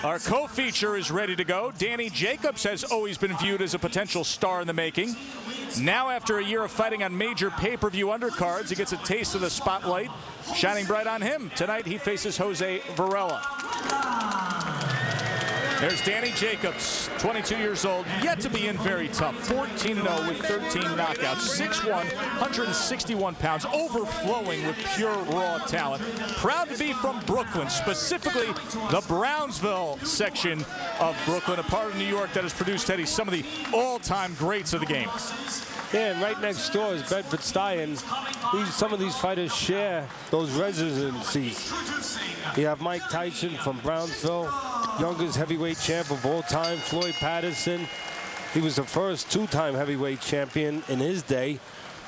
Our co-feature is ready to go. Danny Jacobs has always been viewed as a potential star in the making. Now, after a year of fighting on major pay-per-view undercards, he gets a taste of the spotlight shining bright on him. Tonight, he faces Jose Varela. There's Danny Jacobs, 22 years old, yet to be in very tough. 14-0 with 13 knockouts, 6'1", 161 pounds, overflowing with pure raw talent. Proud to be from Brooklyn, specifically the Brownsville section of Brooklyn, a part of New York that has produced, Teddy, some of the all-time greats of the game. Yeah, and right next door is Bedford-Stuyvesant, and some of these fighters share those residencies. You have Mike Tyson from Brownsville, youngest heavyweight champ of all time, Floyd Patterson. He was the first two-time heavyweight champion in his day.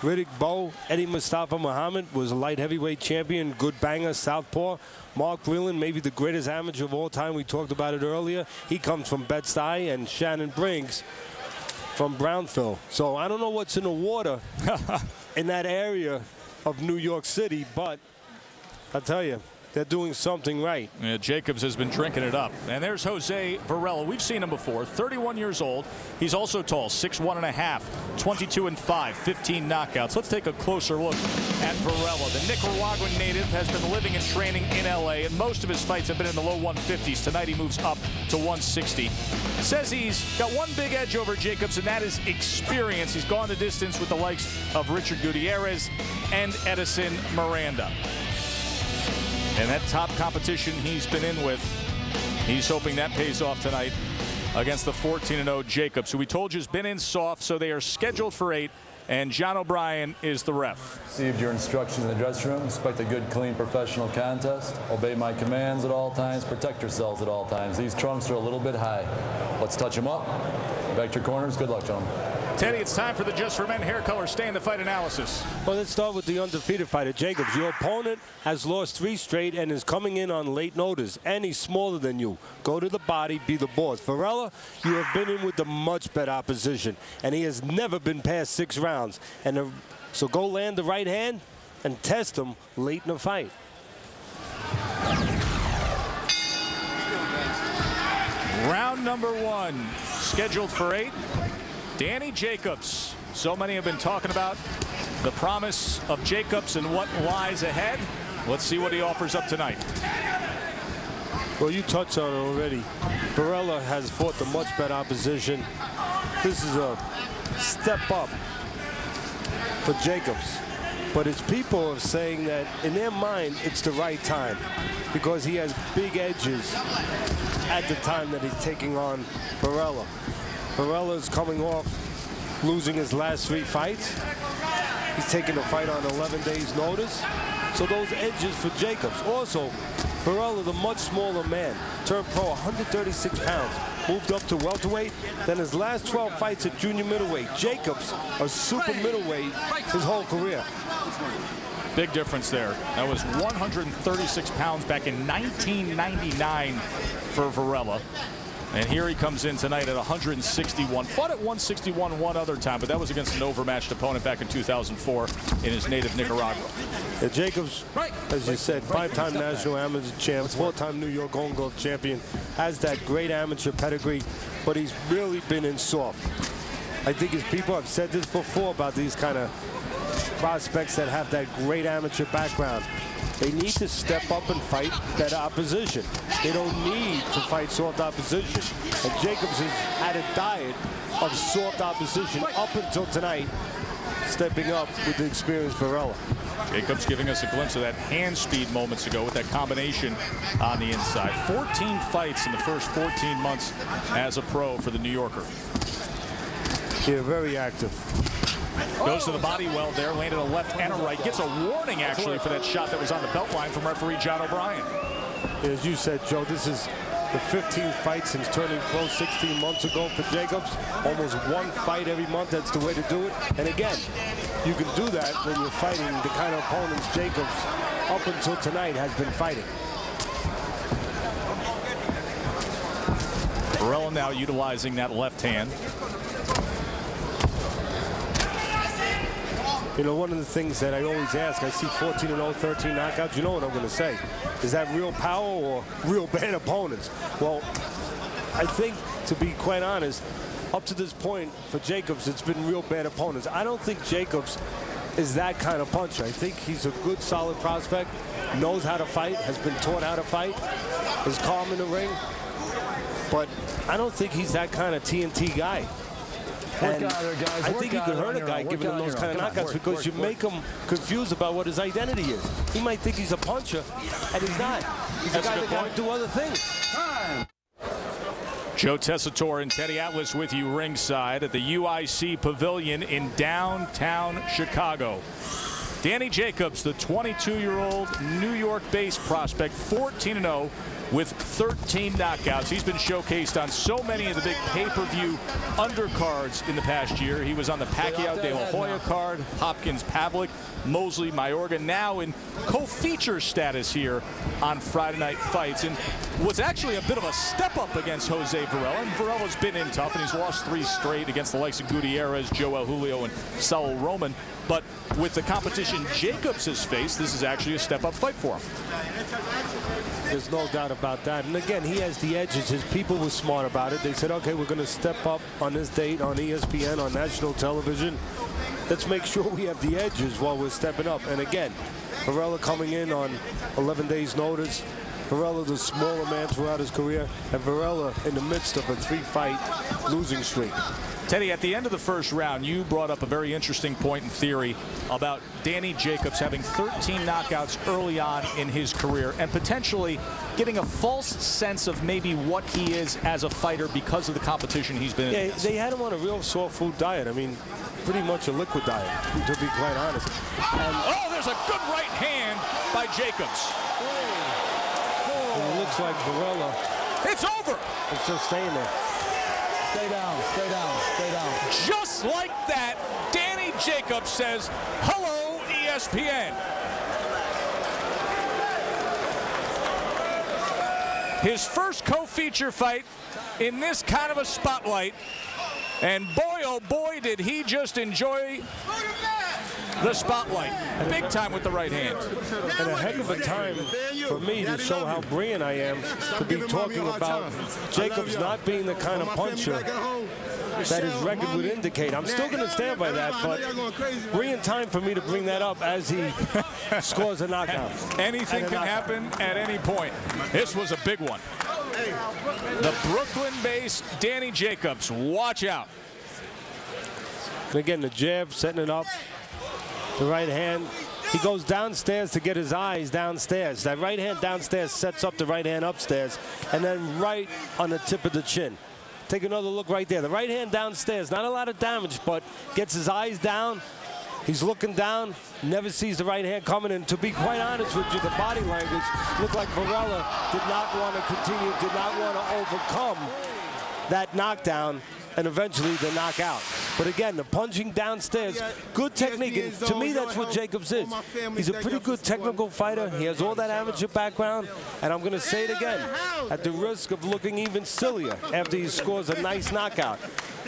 Riddick Bowe, Eddie Mustafa Muhammad was a light heavyweight champion, good banger, southpaw. Mark Whelan, maybe the greatest amateur of all time. We talked about it earlier. He comes from Bed-Stuy, and Shannon Briggs from Brownsville. So I don't know what's in the water in that area of New York City, but I'll tell you, they're doing something right. Yeah, Jacobs has been drinking it up. And there's Jose Varela. We've seen him before. 31 years old. He's also tall, 6'1½", 22-5, 15 knockouts. Let's take a closer look at Varela. The Nicaraguan native has been living and training in LA, and most of his fights have been in the low 150s. Tonight he moves up to 160. Says he's got one big edge over Jacobs, and that is experience. He's gone the distance with the likes of Richard Gutierrez and Edison Miranda. And that top competition he's been in with, he's hoping that pays off tonight against the 14-0 Jacobs, who we told you has been in soft, so they are scheduled for 8, and John O'Brien is the ref. Received your instructions in the dressing room. Expect a good, clean, professional contest. Obey my commands at all times. Protect yourselves at all times. These trunks are a little bit high. Let's touch them up. Back to your corners. Good luck, gentlemen. Teddy, it's time for the Just for Men hair color stay in the fight analysis. Well, let's start with the undefeated fighter, Jacobs. Your opponent has lost 3 straight and is coming in on late notice, and he's smaller than you. Go to the body, be the boss. Varela, you have been in with the much better opposition, and he has never been past 6 rounds. So go land the right hand and test him late in the fight. Round number 1, scheduled for 8. Danny Jacobs. So many have been talking about the promise of Jacobs and what lies ahead. Let's see what he offers up tonight. Well, you touched on it already. Varela has fought the much better opposition. This is a step up for Jacobs. But his people are saying that in their mind, it's the right time because he has big edges at the time that he's taking on Varela. Varela is coming off losing his last 3 fights. He's taking the fight on 11 days notice. So those edges for Jacobs. Also, Varela, the much smaller man, turned pro, 136 pounds, moved up to welterweight. Then his last 12 fights at junior middleweight. Jacobs, a super middleweight his whole career. Big difference there. That was 136 pounds back in 1999 for Varela. And here he comes in tonight at 161. Fought at 161 one other time, but that was against an overmatched opponent back in 2004 in his native Nicaragua. Yeah, Jacobs, as you said, 5-time national amateur champ, 4-time New York Golden Glove champion, has that great amateur pedigree, but he's really been in soft. I think his people have said this before about these kind of prospects that have that great amateur background. They need to step up and fight better opposition. They don't need to fight soft opposition. And Jacobs has had a diet of soft opposition up until tonight, stepping up with the experienced Varela. Jacobs giving us a glimpse of that hand speed moments ago with that combination on the inside. 14 fights in the first 14 months as a pro for the New Yorker. Yeah, very active. Goes to the body well there, landed a left and a right. Gets a warning, actually, for that shot that was on the belt line from referee John O'Brien. As you said, Joe, this is the 15th fight since turning pro 16 months ago for Jacobs. Almost 1 fight every month. That's the way to do it. And again, you can do that when you're fighting the kind of opponents Jacobs, up until tonight, has been fighting. Varela now utilizing that left hand. You know, one of the things that I always ask, I see 14-0, 13 knockouts. You know what I'm going to say? Is that real power or real bad opponents? Well, I think, to be quite honest, up to this point for Jacobs, it's been real bad opponents. I don't think Jacobs is that kind of puncher. I think he's a good, solid prospect, knows how to fight, has been taught how to fight, is calm in the ring. But I don't think he's that kind of TNT guy. And I think you could hurt a guy giving him those kind of knockouts because you make him confused about what his identity is. He might think he's a puncher, and he's not. He's a guy that got to do other things. Joe Tessitore and Teddy Atlas with you ringside at the UIC Pavilion in downtown Chicago. Danny Jacobs, the 22-year-old New York-based prospect, 14-0 with 13 knockouts. He's been showcased on so many of the big pay-per-view undercards in the past year. He was on the Pacquiao De La Hoya card, Hopkins Pavlik, Mosley Mayorga, now in co-feature status here on Friday Night Fights, and was actually a bit of a step up against Jose Varela. And Varela's been in tough, and he's lost 3 straight against the likes of Gutierrez, Joel Julio, and Saul Roman. But with the competition Jacobs has faced, this is actually a step-up fight for him. There's no doubt about that. And again, he has the edges. His people were smart about it. They said, okay, we're going to step up on this date on ESPN, on national television. Let's make sure we have the edges while we're stepping up. And again, Varela coming in on 11 days' notice. Varela, the smaller man throughout his career, and Varela in the midst of a 3-fight losing streak. Teddy, at the end of the first round, you brought up a very interesting point in theory about Danny Jacobs having 13 knockouts early on in his career and potentially getting a false sense of maybe what he is as a fighter because of the competition he's been in. Yeah, they had him on a real soft food diet. I mean, pretty much a liquid diet, to be quite honest. And oh, there's a good right hand by Jacobs. And it looks like Varela. It's over. It's just staying there. Stay down, stay down, stay down. Just like that, Danny Jacobs says, hello, ESPN. His first co-feature fight in this kind of a spotlight. And boy, oh boy, did he just enjoy the spotlight. Big time with the right hand. And a heck of a time for me to show how brilliant I am to be talking about Jacobs not being the kind of puncher that his record would indicate. I'm still going to stand by that, but brilliant time for me to bring that up as he scores a knockout. Anything can happen at any point. This was a big one. The Brooklyn-based Danny Jacobs, watch out. And again, the jab, setting it up. The right hand. He goes downstairs to get his eyes downstairs. That right hand downstairs sets up the right hand upstairs, and then right on the tip of the chin. Take another look right there. The right hand downstairs, not a lot of damage, but gets his eyes down. He's looking down, never sees the right hand coming. And to be quite honest with you, the body language looked like Varela did not want to continue, did not want to overcome that knockdown and eventually the knockout. But again, the punching downstairs, good technique. And to me, that's what Jacobs is. He's a pretty good technical fighter. He has all that amateur background. And I'm going to say it again, at the risk of looking even sillier after he scores a nice knockout.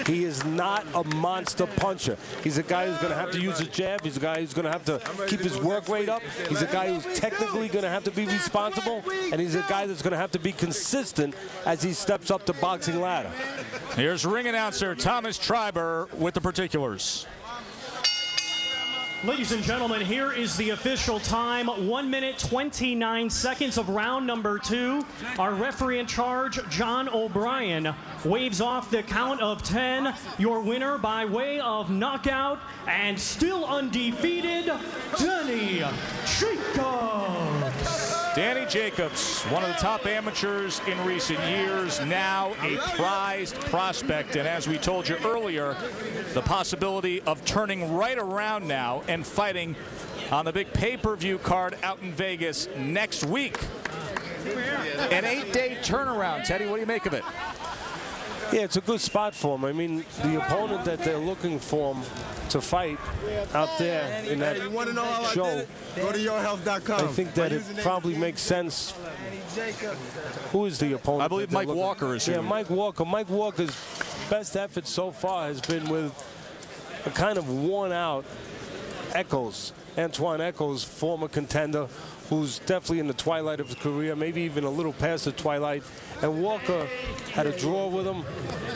He is not a monster puncher. He's a guy who's going to have to use his jab. He's a guy who's going to have to keep his work rate up. He's a guy who's technically going to have to be responsible. And he's a guy that's going to have to be consistent as he steps up the boxing ladder. Here's ring announcer Thomas Treiber with the particulars. Ladies and gentlemen, here is the official time. 1 minute, 29 seconds of round number 2. Our referee in charge, John O'Brien, waves off the count of 10. Your winner by way of knockout and still undefeated, Danny Jacobs. Danny Jacobs, one of the top amateurs in recent years, now a prized prospect. And as we told you earlier, the possibility of turning right around now and fighting on the big pay-per-view card out in Vegas next week. An 8-day turnaround. Teddy, what do you make of it? Yeah, it's a good spot for him. I mean, the opponent that they're looking for him to fight out there in that show, go to yourhealth.com. I think that it probably makes sense. Who is the opponent? I believe Mike Walker is here. Yeah, Mike Walker. Mike Walker's best effort so far has been with a kind of worn-out Echols. Antoine Echols, former contender, who's definitely in the twilight of his career, maybe even a little past the twilight. And Walker had a draw with him,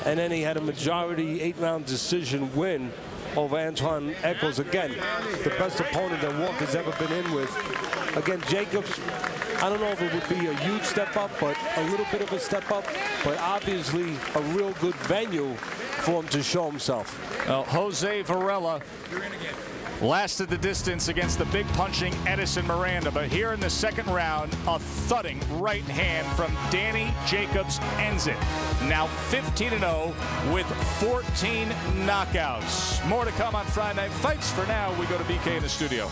and then he had a majority 8-round decision win over Antoine Echols. Again, the best opponent that Walker's ever been in with. Again, Jacobs, I don't know if it would be a huge step up, but a little bit of a step up, but obviously a real good venue for him to show himself. Well, Jose Varela lasted the distance against the big punching Edison Miranda, but here in the second round, a thudding right hand from Danny Jacobs ends it. Now 15-0 with 14 knockouts. More to come on Friday Night Fights. For now, we go to BK in the studio.